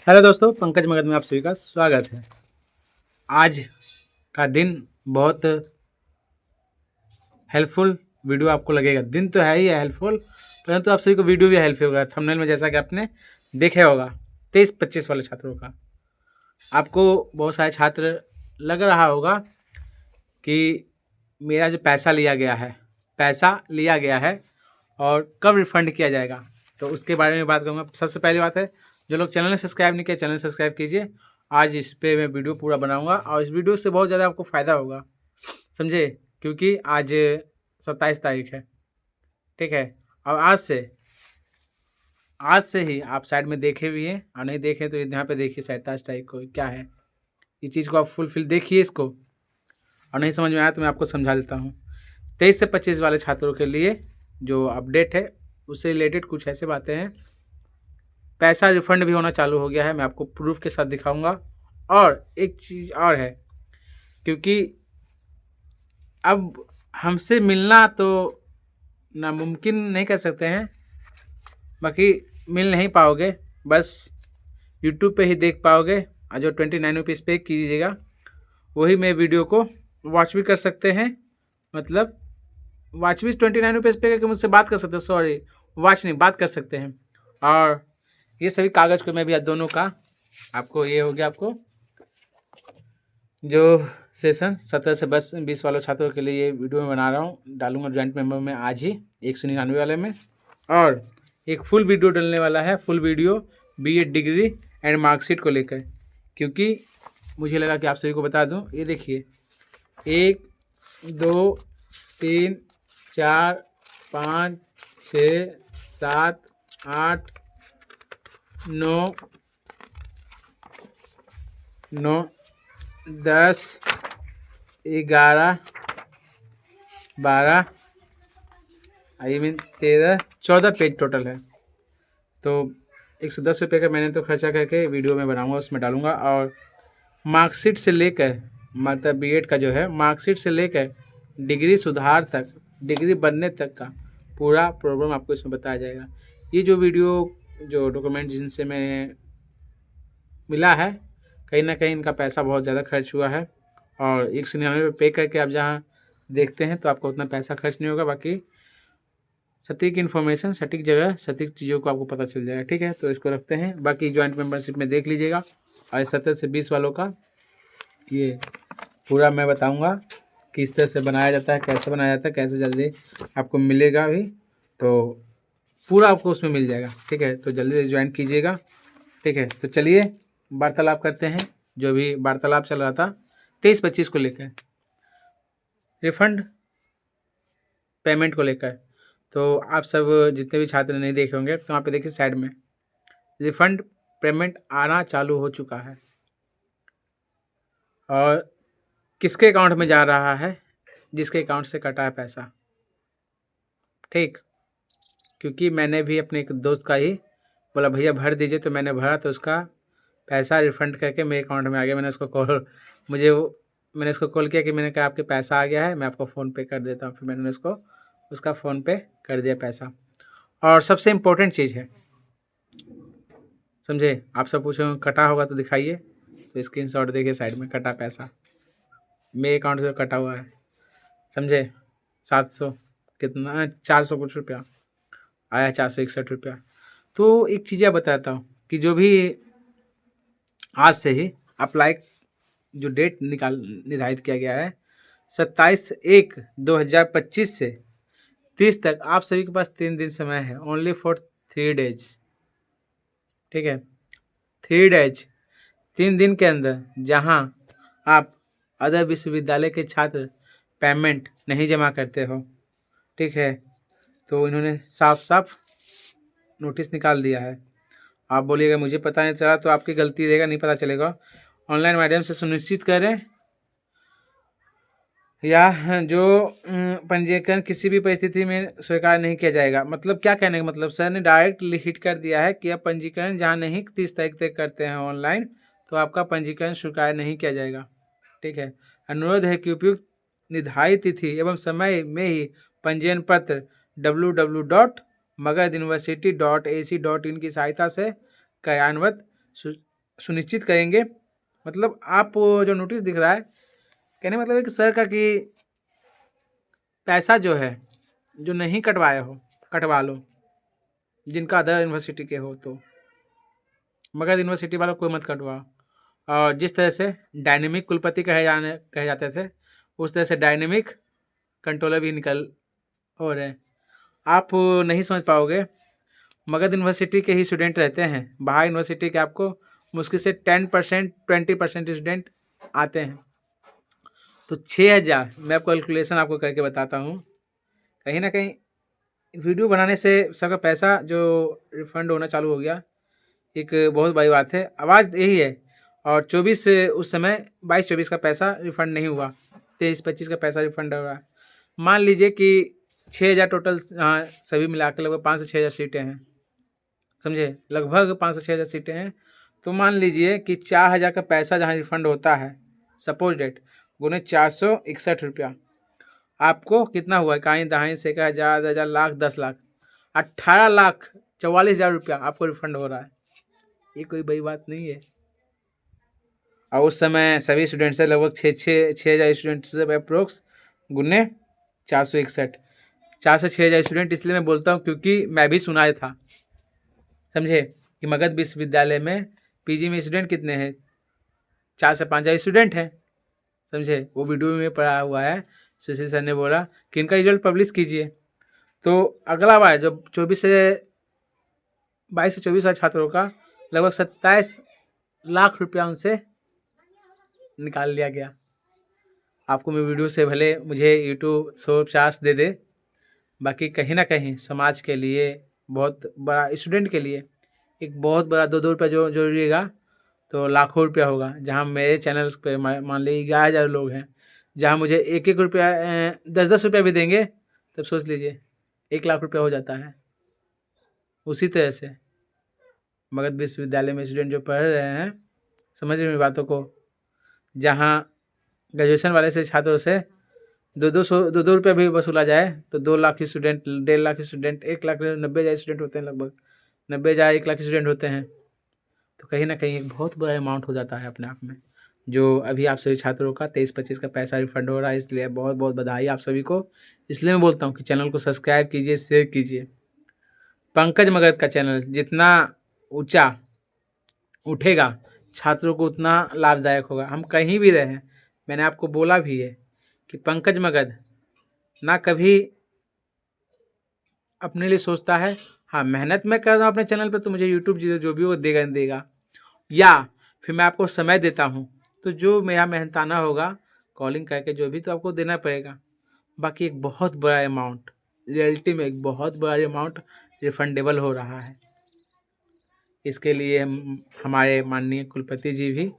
Hello दोस्तों, पंकज मगध में आप सभी का स्वागत है। आज का दिन बहुत हेल्पफुल वीडियो आपको लगेगा। दिन तो है ही है हेल्पफुल, परंतु आप सभी को वीडियो भी हेल्पफुल होगा। थंबनेल में जैसा कि आपने देखे होगा 23-25 वाले छात्रों का, आपको बहुत सारे छात्र लग रहा होगा कि मेरा जो पैसा लिया गया है और कब रिफंड किया जाएगा, तो उसके बारे में बात करूँगा। सबसे पहली बात है, जो लोग चैनल सब्सक्राइब नहीं किए चैनल सब्सक्राइब कीजिए। आज इस पे मैं वीडियो पूरा बनाऊंगा और इस वीडियो से बहुत ज़्यादा आपको फ़ायदा होगा, समझे, क्योंकि आज 27 तारीख है, ठीक है। और आज से ही आप साइड में देखे भी हैं और नहीं देखे तो यहाँ पे देखिए 27 तारीख को क्या है। इस चीज़ को आप फुलफिल देखिए इसको, और नहीं समझ में आया तो मैं आपको समझा देता हूँ। 23 से 25 वाले छात्रों के लिए जो अपडेट है उससे रिलेटेड कुछ ऐसे बातें हैं। पैसा रिफंड भी होना चालू हो गया है, मैं आपको प्रूफ के साथ दिखाऊंगा। और एक चीज़ और है, क्योंकि अब हमसे मिलना तो नामुमकिन नहीं कर सकते हैं, बाकी मिल नहीं पाओगे, बस यूट्यूब पे ही देख पाओगे। और जो 29 रुपीज़ पे कीजिएगा वही मैं वीडियो को वॉच भी कर सकते हैं, मतलब वॉच भी 29 रुपीज़ पे करके मुझसे बात कर सकते हैं, सॉरी वॉच नहीं, बात कर सकते हैं। और ये सभी कागज़ को मैं भी दोनों का आपको, ये हो गया आपको जो सेशन 17 से 20 वालों छात्रों के लिए ये वीडियो में बना रहा हूँ, डालूंगा जॉइंट मेंबर में आज ही 199 वाले में। और एक फुल वीडियो डलने वाला है, full video BEd degree and mark sheet को लेकर, क्योंकि मुझे लगा कि आप सभी को बता दूं। ये देखिए 1 2 3 4 5 6 7 8 9 10 11 12 आई मीन 13 14 पेज टोटल है। तो 110 रुपये का मैंने तो खर्चा करके वीडियो में बनाऊंगा, उसमें डालूंगा। और मार्कशीट से लेकर, मतलब बीएड का जो है मार्कशीट से लेकर डिग्री सुधार तक, डिग्री बनने तक का पूरा प्रॉब्लम आपको इसमें बताया जाएगा। ये जो वीडियो, जो डॉक्यूमेंट जिनसे मैं मिला है, कहीं ना कहीं इनका पैसा बहुत ज़्यादा खर्च हुआ है। और 199 पे करके आप जहाँ देखते हैं तो आपको उतना पैसा खर्च नहीं होगा, बाकी सटीक इन्फॉर्मेशन, सटीक जगह, सटीक चीज़ों को आपको पता चल जाएगा, ठीक है। तो इसको रखते हैं, बाकी ज्वाइंट मेंबरशिप में देख लीजिएगा। और 17 से 20 वालों का ये पूरा मैं बताऊंगा किस तरह से बनाया जाता है, कैसे बनाया जाता है, कैसे जल्दी आपको मिलेगा भी, तो पूरा आपको उसमें मिल जाएगा, ठीक है। तो जल्दी से ज्वाइन कीजिएगा, ठीक है। तो चलिए वार्तालाप करते हैं, जो भी वार्तालाप चल रहा था 23-25 को लेकर, रिफंड पेमेंट को लेकर। तो आप सब जितने भी छात्र नहीं देखे होंगे तो वहाँ पे देखिए साइड में रिफंड पेमेंट आना चालू हो चुका है। और किसके अकाउंट में जा रहा है? जिसके अकाउंट से कटा है पैसा, ठीक। क्योंकि मैंने भी अपने एक दोस्त का ही बोला भैया भर दीजिए, तो मैंने भरा, तो उसका पैसा रिफंड करके मेरे अकाउंट में आ गया। मैंने उसको कॉल किया कि मैंने कहा आपके पैसा आ गया है, मैं आपको फ़ोन पे कर देता हूँ। फिर मैंने उसका फ़ोन पे कर दिया पैसा। और सबसे इम्पोर्टेंट चीज़ है, समझे, आप सब पूछोगे कटा होगा तो दिखाइए, तो स्क्रीनशॉट देखिए साइड में, कटा पैसा मेरे अकाउंट से कटा हुआ है, समझे। 700 कितना, 400 कुछ रुपया आया, 461 रुपया। तो एक चीज़ बताता हूँ कि जो भी आज से ही अप्लाई, जो डेट निर्धारित किया गया है 27/1/2025 से 30 तक, आप सभी के पास 3 दिन समय है, ओनली फॉर 3 डेज, ठीक है। 3 डेज, 3 दिन के अंदर जहां आप अदर विश्वविद्यालय के छात्र पेमेंट नहीं जमा करते हो, ठीक है, तो इन्होंने साफ साफ नोटिस निकाल दिया है। आप बोलिएगा मुझे पता नहीं चला, तो आपकी गलती रहेगा, नहीं पता चलेगा। ऑनलाइन माध्यम से सुनिश्चित करें, या जो पंजीकरण किसी भी परिस्थिति में स्वीकार नहीं किया जाएगा। मतलब क्या कहने का मतलब, सर ने डायरेक्ट हिट कर दिया है कि आप पंजीकरण जहां नहीं 30 तारीख तक करते हैं ऑनलाइन, तो आपका पंजीकरण स्वीकार नहीं किया जाएगा, ठीक है। अनुरोध है कि उपयुक्त निर्धारित तिथि एवं समय में ही पंजीयन पत्र www.magaduniversity.ac.in की सहायता से कार्यान्वित सुनिश्चित करेंगे। मतलब आप जो नोटिस दिख रहा है, कहने मतलब है कि सर का कि पैसा जो है जो नहीं कटवाए हो कटवा लो, जिनका अदर यूनिवर्सिटी के हो तो, मगर यूनिवर्सिटी वालों कोई मत कटवाओ। और जिस तरह से डायनेमिक कुलपति कहे जाते थे, उस तरह से डायनेमिक कंट्रोलर भी निकल हो रहे हैं। आप नहीं समझ पाओगे, मगध यूनिवर्सिटी के ही स्टूडेंट रहते हैं, बाहर यूनिवर्सिटी के आपको मुश्किल से 10% 20% स्टूडेंट आते हैं। तो 6,000 मैं आपको कैलकुलेशन आपको करके बताता हूँ। कहीं ना कहीं वीडियो बनाने से सबका पैसा जो रिफंड होना चालू हो गया, एक बहुत बड़ी बात है। आवाज़ यही है। और 24 उस समय 22-24 का पैसा रिफंड नहीं हुआ, 23-25 का पैसा रिफंड हो रहा है। मान लीजिए कि 6,000 टोटल, हाँ सभी मिला के लगभग 5 से 6,000 सीटें हैं, समझे, लगभग 5 से 6,000 सीटें हैं। तो मान लीजिए कि 4,000 का पैसा जहाँ रिफंड होता है, सपोज डेट गुने 461 रुपया, आपको कितना हुआ, कहीं दहाई से का 1,000 लाख 10 लाख 18,44,000 रुपया आपको रिफंड हो रहा है। ये कोई बड़ी बात नहीं है। और उस समय सभी स्टूडेंट से लगभग 6,000 स्टूडेंट से अप्रोक्स गुने 461, 4 से 6,000 स्टूडेंट। इसलिए मैं बोलता हूँ क्योंकि मैं भी सुनाया था, समझे, कि मगध विश्वविद्यालय में पीजी में स्टूडेंट कितने हैं, 4 से 5,000 स्टूडेंट हैं, समझे। वो वीडियो में पढ़ा हुआ है। सुशील सर ने बोला कि इनका रिजल्ट पब्लिश कीजिए। तो अगला बार जब 22 से 24 वाले छात्रों का लगभग 27 लाख रुपया उनसे निकाल लिया गया। आपको मैं वीडियो से भले मुझे यूट्यूब 150 दे दे, बाकी कहीं ना कहीं समाज के लिए बहुत बड़ा, स्टूडेंट के लिए एक बहुत बड़ा 2-2 रुपया जो जोड़िएगा तो लाखों रुपया होगा। जहाँ मेरे चैनल पे मान लीजिए 11,000 लोग हैं, जहाँ मुझे 1-1 रुपया 10-10 रुपया भी देंगे, तब सोच लीजिए 1 लाख रुपया हो जाता है। उसी तरह से मगध विश्वविद्यालय में स्टूडेंट जो पढ़ रहे हैं, समझ रहे मेरी बातों को, जहाँ ग्रेजुएशन वाले से छात्रों से 2-2 रुपया भी वसूला जाए तो 2 lakh student, 1.5 lakh student, 1,90,000 student होते हैं, लगभग 90,000 1 लाख स्टूडेंट होते हैं। तो कहीं ना कहीं एक बहुत बड़ा अमाउंट हो जाता है अपने आप में। जो अभी आप सभी छात्रों का 23-25 का पैसा रिफंड हो रहा है, इसलिए बहुत बहुत बधाई आप सभी को। इसलिए मैं बोलता हूँ कि चैनल को सब्सक्राइब कीजिए, शेयर कीजिए। पंकज मगध का चैनल जितना ऊंचा उठेगा, छात्रों को उतना लाभदायक होगा। हम कहीं भी रहें, मैंने आपको बोला भी है कि पंकज मगध ना कभी अपने लिए सोचता है, हाँ मेहनत मैं कर रहा हूँ अपने चैनल पर तो मुझे यूट्यूब जो भी वो देगा, या फिर मैं आपको समय देता हूँ तो जो मेरा मेहनताना होगा कॉलिंग करके जो भी तो आपको देना पड़ेगा। बाकी एक बहुत बड़ा अमाउंट, रियलिटी में एक बहुत बड़ा अमाउंट रिफंडेबल हो रहा है। इसके लिए हमारे माननीय कुलपति जी भी,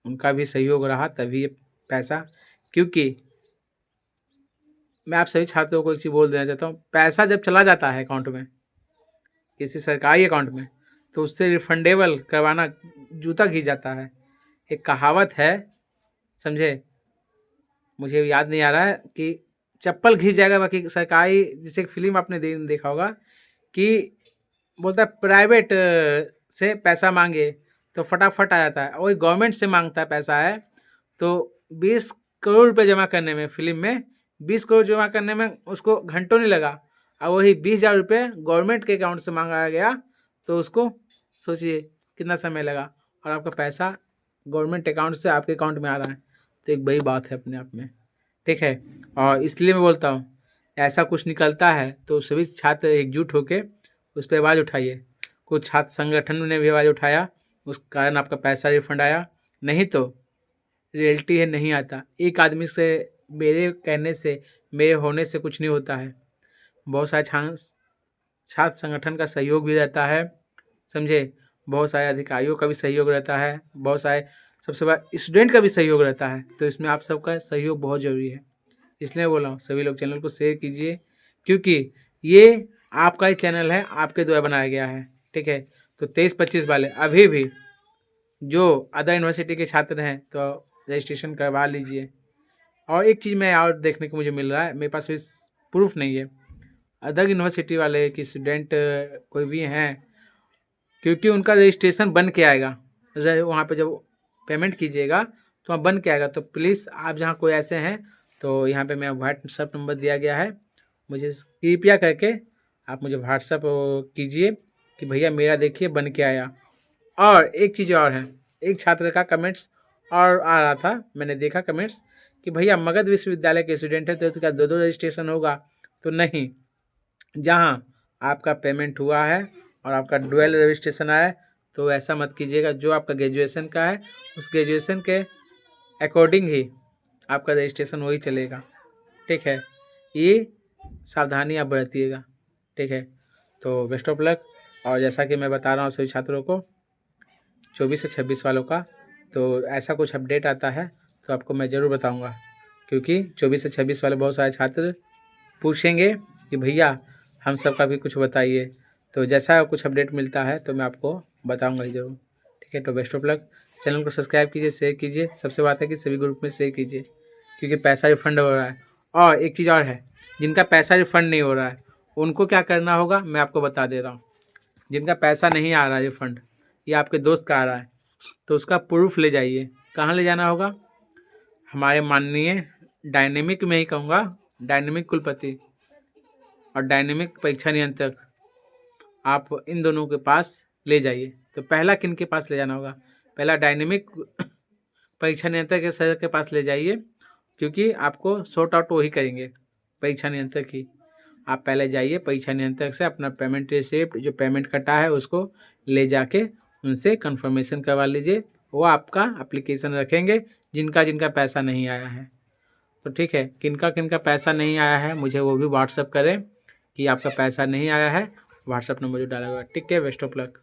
उनका भी सहयोग रहा तभी ये पैसा, क्योंकि मैं आप सभी छात्रों को एक चीज़ बोल देना चाहता हूँ, पैसा जब चला जाता है अकाउंट में, किसी सरकारी अकाउंट में, तो उससे रिफंडेबल करवाना जूता घिस जाता है। एक कहावत है, समझे, मुझे याद नहीं आ रहा है, कि चप्पल घिस जाएगा बाकी सरकारी, जैसे एक फिल्म आपने देखा होगा कि बोलता है प्राइवेट से पैसा मांगे तो फटाफट आ जाता है, वही गवर्नमेंट से मांगता है पैसा है तो 20 करोड़ रुपए जमा करने में, फिल्म में 20 करोड़ जमा करने में उसको घंटों नहीं लगा, और वही 20,000 रुपये गवर्नमेंट के अकाउंट से मांगा गया तो उसको सोचिए कितना समय लगा, और आपका पैसा गवर्नमेंट अकाउंट से आपके अकाउंट में आ रहा है। तो एक बड़ी बात है अपने आप में, ठीक है। और इसलिए मैं बोलता हूँ ऐसा कुछ निकलता है तो सभी छात्र एकजुट होकर उस पर आवाज़ उठाइए। कुछ छात्र संगठन ने भी आवाज़ उठाया, उस कारण आपका पैसा रिफंड आया, नहीं तो रियलिटी है नहीं आता। एक आदमी से, मेरे कहने से, मेरे होने से कुछ नहीं होता है। बहुत सारे छात्र संगठन का सहयोग भी रहता है, समझे, बहुत सारे अधिकारियों का भी सहयोग रहता है, बहुत सारे, सबसे बड़ा स्टूडेंट का भी सहयोग रहता है। तो इसमें आप सबका सहयोग बहुत ज़रूरी है। इसलिए बोला हूँ सभी लोग चैनल को शेयर कीजिए, क्योंकि ये आपका ही चैनल है, आपके द्वारा बनाया गया है, ठीक है। तो 23-25 वाले अभी भी जो अदर यूनिवर्सिटी के छात्र हैं तो रजिस्ट्रेशन करवा लीजिए। और एक चीज़ मैं और देखने को मुझे मिल रहा है, मेरे पास भी प्रूफ नहीं है, अदर यूनिवर्सिटी वाले कि स्टूडेंट कोई भी हैं, क्योंकि उनका रजिस्ट्रेशन बन के आएगा, वहाँ पे जब पेमेंट कीजिएगा तो वहाँ बन के आएगा। तो प्लीज़ आप जहाँ कोई ऐसे हैं तो यहाँ पे मेरा व्हाट्सअप नंबर दिया गया है, मुझे कृपया करके आप मुझे व्हाट्सअप कीजिए कि भैया मेरा देखिए बन के आया। और एक चीज़ और है, एक छात्र का कमेंट्स और आ रहा था, मैंने देखा कमेंट्स कि भैया मगध विश्वविद्यालय के स्टूडेंट है तो क्या 2-2 रजिस्ट्रेशन होगा? तो नहीं, जहाँ आपका पेमेंट हुआ है और आपका डुअल रजिस्ट्रेशन आया है तो ऐसा मत कीजिएगा। जो आपका ग्रेजुएशन का है उस ग्रेजुएशन के अकॉर्डिंग ही आपका रजिस्ट्रेशन वही चलेगा, ठीक है। ये सावधानी आप बरतिएगा, ठीक है। तो बेस्ट ऑफ लक। और जैसा कि मैं बता रहा हूँ सभी छात्रों को 24 से 26 वालों का, तो ऐसा कुछ अपडेट आता है तो आपको मैं ज़रूर बताऊंगा, क्योंकि 24 से 26 वाले बहुत सारे छात्र पूछेंगे कि भैया हम सब का भी कुछ बताइए। तो जैसा कुछ अपडेट मिलता है तो मैं आपको बताऊंगा ही ज़रूर, ठीक है। तो बेस्ट ऑफ लक। चैनल को सब्सक्राइब कीजिए, शेयर कीजिए, सबसे बात है कि सभी ग्रुप में शेयर कीजिए, क्योंकि पैसा रिफंड हो रहा है। और एक चीज़ और है, जिनका पैसा रिफंड नहीं हो रहा है उनको क्या करना होगा मैं आपको बता दे रहा हूँ। जिनका पैसा नहीं आ रहा है रिफंड, या आपके दोस्त का आ रहा है, तो उसका प्रूफ ले जाइए। कहाँ ले जाना होगा? हमारे माननीय डायनेमिक में ही कहूँगा, डायनेमिक कुलपति और डायनेमिक परीक्षा नियंत्रक, आप इन दोनों के पास ले जाइए। तो पहला किन के पास ले जाना होगा? पहला डायनेमिक परीक्षा नियंत्रक के सर के पास ले जाइए, क्योंकि आपको सॉर्ट आउट वही करेंगे, परीक्षा नियंत्रक ही। आप पहले जाइए परीक्षा नियंत्रक से अपना पेमेंट रिसिप्ट जो पेमेंट कटा है उसको ले जाके उनसे कंफर्मेशन करवा लीजिए। वो आपका एप्लीकेशन रखेंगे जिनका जिनका पैसा नहीं आया है। तो ठीक है, किनका किनका पैसा नहीं आया है मुझे वो भी व्हाट्सअप करें कि आपका पैसा नहीं आया है, व्हाट्सअप नंबर जो डाला हुआ है, ठीक है। Best of luck.